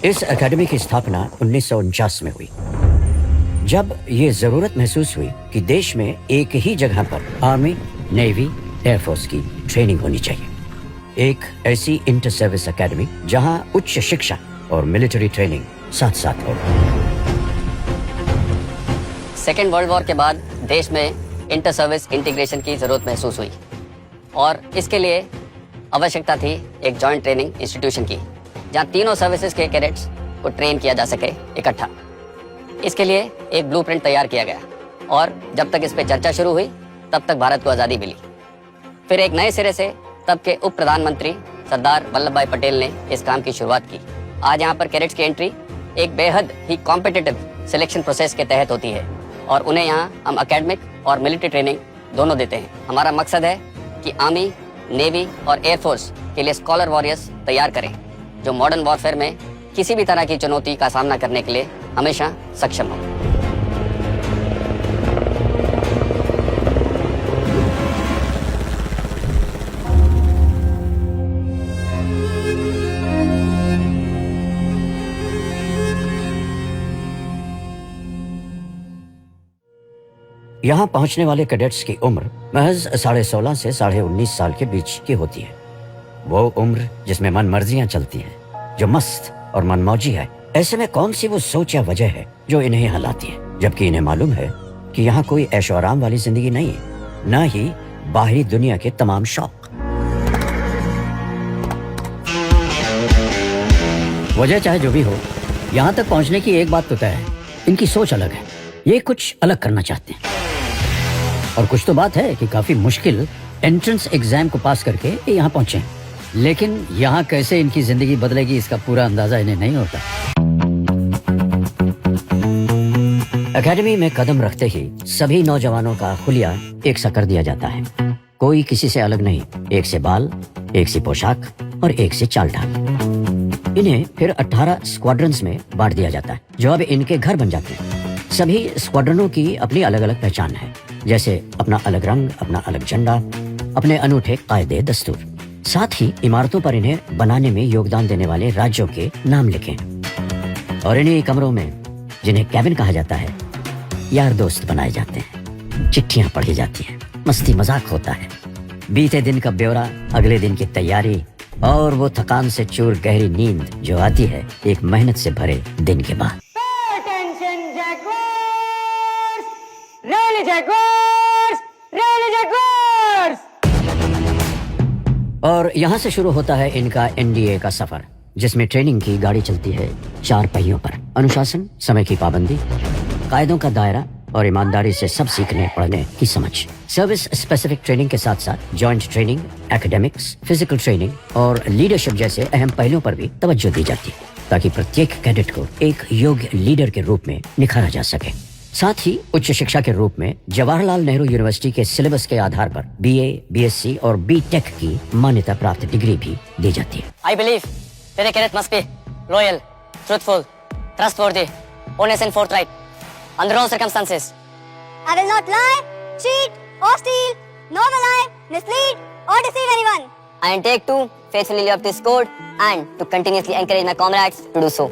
इस एकेडमी की स्थापना 1949 में हुई, जब ये जरूरत महसूस हुई कि देश में एक ही जगह पर आर्मी, नेवी, एयरफोर्स की ट्रेनिंग होनी चाहिए। एक ऐसी इंटर सर्विस एकेडमी जहां उच्च शिक्षा और मिलिट्री ट्रेनिंग साथ साथ हो। सेकेंड वर्ल्ड वॉर के बाद देश में इंटर सर्विस इंटीग्रेशन की ज़रूरत महसूस हुई और इसके लिए आवश्यकता थी एक जॉइंट ट्रेनिंग इंस्टीट्यूशन की, जहां तीनों सर्विसेज के कैडेट्स को ट्रेन किया जा सके इकट्ठा। इसके लिए एक ब्लूप्रिंट तैयार किया गया और जब तक इस पर चर्चा शुरू हुई तब तक भारत को आज़ादी मिली। फिर एक नए सिरे से तब के उप प्रधानमंत्री सरदार वल्लभ भाई पटेल ने इस काम की शुरुआत की। आज यहाँ पर कैडेट्स की एंट्री एक बेहद ही कॉम्पिटिटिव सिलेक्शन प्रोसेस के तहत होती है और उन्हें यहाँ हम एकेडमिक और मिलिट्री ट्रेनिंग दोनों देते हैं। हमारा मकसद है कि आर्मी, नेवी और एयरफोर्स के लिए स्कॉलर वॉरियर्स तैयार करें जो मॉडर्न वॉरफेयर में किसी भी तरह की चुनौती का सामना करने के लिए हमेशा सक्षम हो। यहाँ पहुंचने वाले कैडेट्स की उम्र महज 16.5 से 19.5 साल के बीच की होती है। वो उम्र जिसमें मन मर्जियां चलती हैं, जो मस्त और मनमौजी है। ऐसे में कौन सी वो सोच या वजह है जो इन्हें यहाँ लाती है, जबकि इन्हें मालूम है कि यहाँ कोई ऐशो आराम वाली जिंदगी नहीं है, न ही बाहरी दुनिया के तमाम शौक। वजह चाहे जो भी हो, यहाँ तक पहुँचने की एक बात तो तय है, इनकी सोच अलग है। ये कुछ अलग करना चाहते हैं और कुछ तो बात है कि काफी मुश्किल एंट्रेंस एग्जाम को पास करके ये यहाँ पहुंचे हैं। लेकिन यहाँ कैसे इनकी जिंदगी बदलेगी इसका पूरा अंदाजा इन्हें नहीं होता। एकेडमी में कदम रखते ही सभी नौजवानों का हुलिया एक सा कर दिया जाता है। कोई किसी से अलग नहीं, एक से बाल, एक सी पोशाक और एक से चाल ढाल। इन्हें फिर 18 स्क्वाड्रंस में बांट दिया जाता है जो अब इनके घर बन जाते हैं। सभी स्क्वाड्रनों की अपनी अलग अलग पहचान है, जैसे अपना अलग रंग, अपना अलग झंडा, अपने अनूठे कायदे दस्तूर। साथ ही इमारतों पर इन्हें बनाने में योगदान देने वाले राज्यों के नाम लिखें और इन्हीं कमरों में, जिन्हें कैबिन कहा जाता है, यार दोस्त बनाए जाते हैं, चिट्ठियां पढ़ी जाती हैं, मस्ती मजाक होता है, बीते दिन का ब्यौरा, अगले दिन की तैयारी और वो थकान से चूर गहरी नींद जो आती है एक मेहनत से भरे दिन के बाद। और यहाँ से शुरू होता है इनका एनडीए का सफर, जिसमें ट्रेनिंग की गाड़ी चलती है 4 पहियों पर। अनुशासन, समय की पाबंदी, कायदों का दायरा और ईमानदारी से सब सीखने पढ़ने की समझ। सर्विस स्पेसिफिक ट्रेनिंग के साथ साथ joint training, academics, physical training और लीडरशिप जैसे अहम पहलुओं पर भी तवज्जो दी जाती है ताकि प्रत्येक कैडेट को एक योग्य लीडर के रूप में निखारा जा सके। साथ ही उच्च शिक्षा के रूप में जवाहरलाल नेहरू यूनिवर्सिटी के सिलेबस के आधार पर बीए, बीएससी और बीटेक की मान्यता प्राप्त डिग्री भी दी जाती है। I believe that a cadet must be loyal, truthful, trustworthy, honest and forthright under all circumstances. I will not lie, cheat or steal, nor will I mislead or deceive anyone. I intend to faithfully live up this code and to continuously encourage my comrades to do so.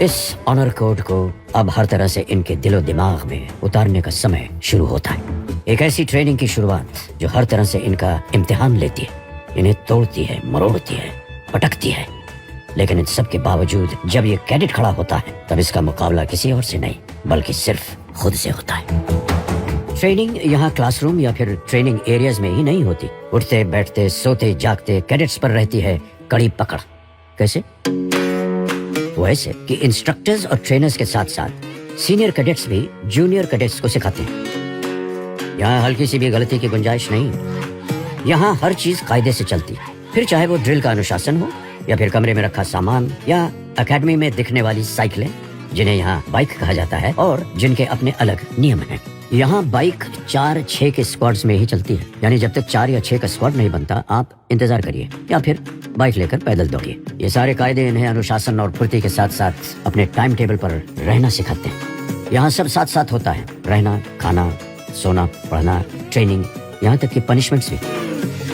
इस honour code को अब हर तरह से इनके दिलो दिमाग में उतारने का समय शुरू होता है। एक ऐसी ट्रेनिंग की शुरुआत जो हर तरह से इनका इम्तिहान लेती है, इन्हें तोड़ती है, मरोड़ती है, पटकती है। लेकिन इन सब के बावजूद जब ये कैडेट खड़ा होता है तब इसका मुकाबला किसी और से नहीं बल्कि सिर्फ खुद से होता है। ट्रेनिंग यहाँ क्लासरूम या फिर ट्रेनिंग एरियाज में ही नहीं होती। उठते बैठते सोते जागते कैडेट्स पर रहती है कड़ी पकड़। कैसे? वैसे कि इंस्ट्रक्टर्स और ट्रेनर्स के साथ साथ सीनियर कैडेट्स भी जूनियर कैडेट्स को सिखाते हैं। यहाँ हल्की सी भी गलती की गुंजाइश नहीं है। यहाँ हर चीज कायदे से चलती है, फिर चाहे वो ड्रिल का अनुशासन हो या फिर कमरे में रखा सामान या एकेडमी में दिखने वाली साइकिलें, जिन्हें यहाँ बाइक कहा जाता है और जिनके अपने अलग नियम हैं। यहाँ बाइक 4-6 के स्क्वाड्स में ही चलती है, यानी जब तक 4 या 6 का स्क्वाड नहीं बनता आप इंतजार करिए या फिर बाइक लेकर पैदल दौड़िए। ये सारे कायदे इन्हें अनुशासन और फुर्ती के साथ साथ अपने टाइम टेबल पर रहना सिखाते हैं। यहाँ सब साथ साथ होता है, रहना, खाना, सोना, पढ़ना, ट्रेनिंग, यहाँ तक कि पनिशमेंट्स भी।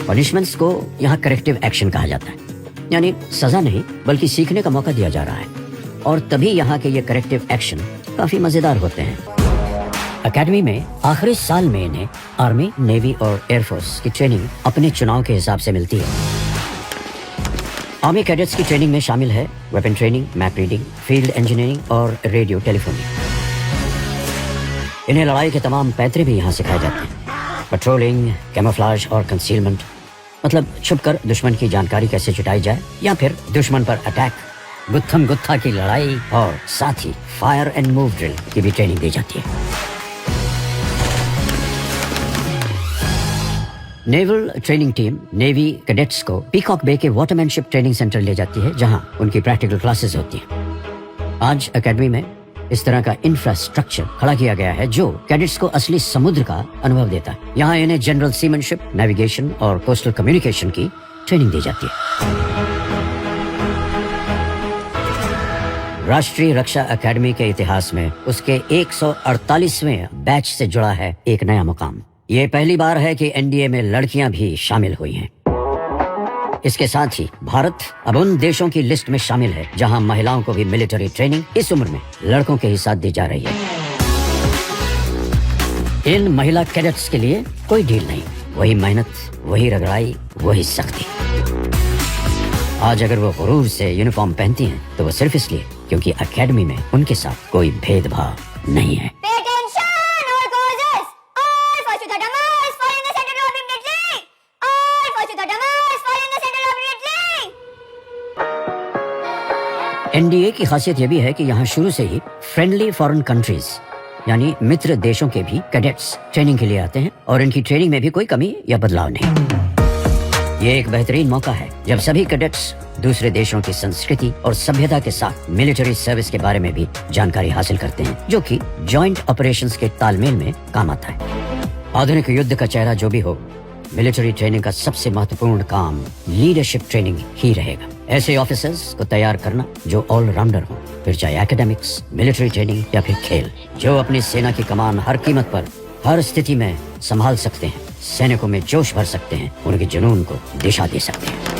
पनिशमेंट्स को यहाँ करेक्टिव एक्शन कहा जाता है। यानी सजा नहीं बल्कि सीखने का मौका दिया जा रहा है। और तभी यहाँ के ये करेक्टिव एक्शन काफी मजेदार होते हैं। एकेडमी में आखिरी साल में इन्हें आर्मी, नेवी और एयरफोर्स की ट्रेनिंग अपने चुनाव के हिसाब से मिलती है। आर्मी कैडेट्स की ट्रेनिंग में शामिल है weapon training, map reading, field engineering और रेडियो टेलीफोनी। इन्हें लड़ाई के तमाम पैतरे भी यहाँ सिखाए जाते हैं। पेट्रोलिंग, कैमोफ्लेज और कंसीलमेंट, मतलब छुपकर दुश्मन की जानकारी कैसे जुटाई जाए, या फिर दुश्मन पर अटैक, गुत्थम गुत्था की लड़ाई, और साथ ही फायर एंड मूव ड्रिल की भी ट्रेनिंग दी जाती है। Naval training team navy cadets को पीकॉक बे के वाटरमैनशिप ट्रेनिंग सेंटर ले जाती है, जहां उनकी प्रैक्टिकल क्लासेस होती हैं। आज एकेडमी में इस तरह का इंफ्रास्ट्रक्चर खड़ा किया गया है जो कैडेट्स को असली समुद्र का अनुभव देता है। यहाँ इन्हें जनरल सीमनशिप, नेविगेशन और कोस्टल कम्युनिकेशन की ट्रेनिंग दी जाती है। राष्ट्रीय रक्षा अकेडमी के इतिहास में उसके 148वें बैच से जुड़ा है एक नया मुकाम। ये पहली बार है कि एनडीए में लड़कियां भी शामिल हुई हैं। इसके साथ ही भारत अब उन देशों की लिस्ट में शामिल है जहां महिलाओं को भी मिलिट्री ट्रेनिंग इस उम्र में लड़कों के ही साथ दी जा रही है। इन महिला कैडेट्स के लिए कोई ढील नहीं, वही मेहनत, वही रगड़ाई, वही सख्ती। आज अगर वो गुरूर से यूनिफॉर्म पहनती हैं तो वो सिर्फ इसलिए क्योंकि एकेडमी में उनके साथ कोई भेदभाव नहीं है। एनडीए की खासियत यह भी है कि यहाँ शुरू से ही फ्रेंडली फॉरेन कंट्रीज यानी मित्र देशों के भी कैडेट्स ट्रेनिंग के लिए आते हैं और इनकी ट्रेनिंग में भी कोई कमी या बदलाव नहीं। ये एक बेहतरीन मौका है जब सभी कैडेट्स दूसरे देशों की संस्कृति और सभ्यता के साथ मिलिट्री सर्विस के बारे में भी जानकारी हासिल करते हैं, जो कि जॉइंट ऑपरेशंस के तालमेल में काम आता है। आधुनिक युद्ध का चेहरा जो भी हो, मिलिट्री ट्रेनिंग का सबसे महत्वपूर्ण काम लीडरशिप ट्रेनिंग ही रहेगा। ऐसे ऑफिसर्स को तैयार करना जो ऑलराउंडर हो, फिर चाहे एकेडमिक्स, मिलिट्री ट्रेनिंग या फिर खेल, जो अपनी सेना की कमान हर कीमत पर हर स्थिति में संभाल सकते हैं, सैनिकों में जोश भर सकते हैं, उनके जुनून को दिशा दे सकते हैं।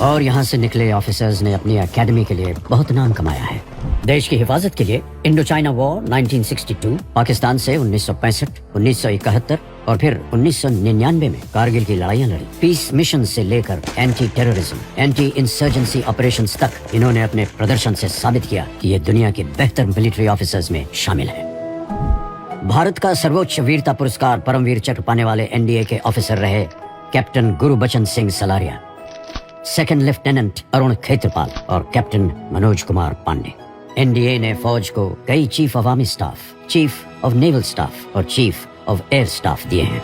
और यहाँ से निकले ऑफिसर्स ने अपनी एकेडमी के लिए बहुत नाम कमाया है। देश की हिफाजत के लिए इंडो चाइना वॉर 1962, पाकिस्तान से 1965, 1971 और फिर 1999 में कारगिल की लड़ाइयाँ लड़ी। पीस मिशन से लेकर anti terrorism, anti insurgency operations तक इन्होंने अपने प्रदर्शन से साबित किया कि ये दुनिया के बेहतर मिलिट्री ऑफिसर्स में शामिल है। भारत का सर्वोच्च वीरता पुरस्कार परमवीर चक्र पाने वाले एनडीए के ऑफिसर रहे captain Gurbachan Singh Salaria, second lieutenant Arun Khetarpal और कैप्टन मनोज कुमार पांडे। एनडीए ने फौज को कई chief of army staff, chief of naval staff और चीफ ऑफ एयर स्टाफ दिए हैं।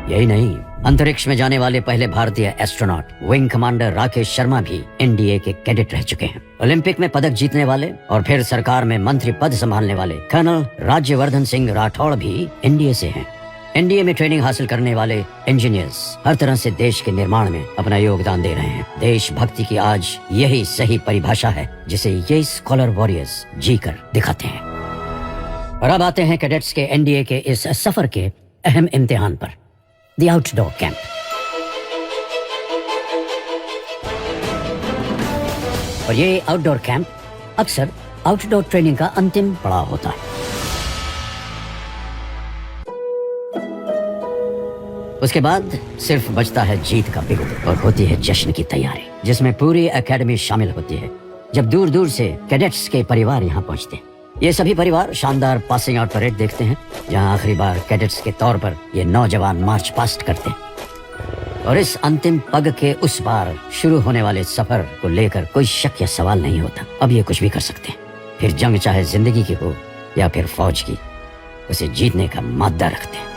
यही नहीं, अंतरिक्ष में जाने वाले पहले भारतीय astronaut wing commander Rakesh Sharma भी एनडीए के कैडेट रह चुके हैं। ओलंपिक में पदक जीतने वाले और फिर सरकार में मंत्री पद संभालने वाले कर्नल राज्यवर्धन सिंह राठौड़ भी एनडीए से हैं। एनडीए में ट्रेनिंग हासिल करने वाले इंजीनियर्स हर तरह से देश के निर्माण में अपना योगदान दे रहे हैं। देशभक्ति की आज यही सही परिभाषा है जिसे ये स्कॉलर वॉरियर्स जीकर दिखाते हैं। और अब आते हैं कैडेट्स के एनडीए के इस सफर के अहम इम्तिहान पर, द आउटडोर कैंप। और ये आउटडोर कैंप अक्सर आउटडोर ट्रेनिंग का अंतिम पड़ाव होता है। उसके बाद सिर्फ बचता है जीत का बिगुल और होती है जश्न की तैयारी, जिसमें पूरी एकेडमी शामिल होती है। जब दूर दूर से कैडेट्स के परिवार यहाँ पहुँचते हैं, ये सभी परिवार शानदार पासिंग आउट परेड देखते हैं, जहाँ आखिरी बार कैडेट्स के तौर पर ये नौजवान मार्च पास्ट करते हैं। और इस अंतिम पग के उस बार शुरू होने वाले सफर को लेकर कोई शक या सवाल नहीं होता। अब ये कुछ भी कर सकते हैं। फिर जंग चाहे जिंदगी की हो या फिर फौज की, उसे जीतने का मादा रखते हैं।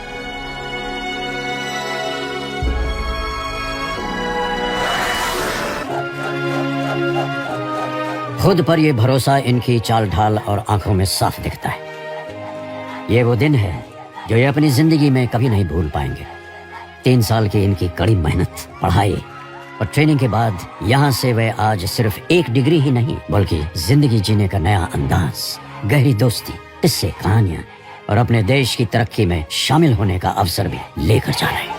खुद पर यह भरोसा इनकी चाल ढाल और आंखों में साफ दिखता है। ये वो दिन है जो ये अपनी जिंदगी में कभी नहीं भूल पाएंगे। 3 साल की इनकी कड़ी मेहनत, पढ़ाई और ट्रेनिंग के बाद यहाँ से वे आज सिर्फ एक डिग्री ही नहीं बल्कि जिंदगी जीने का नया अंदाज, गहरी दोस्ती, किस्से, कहानियां और अपने देश की तरक्की में शामिल होने का अवसर भी लेकर जा रहे हैं।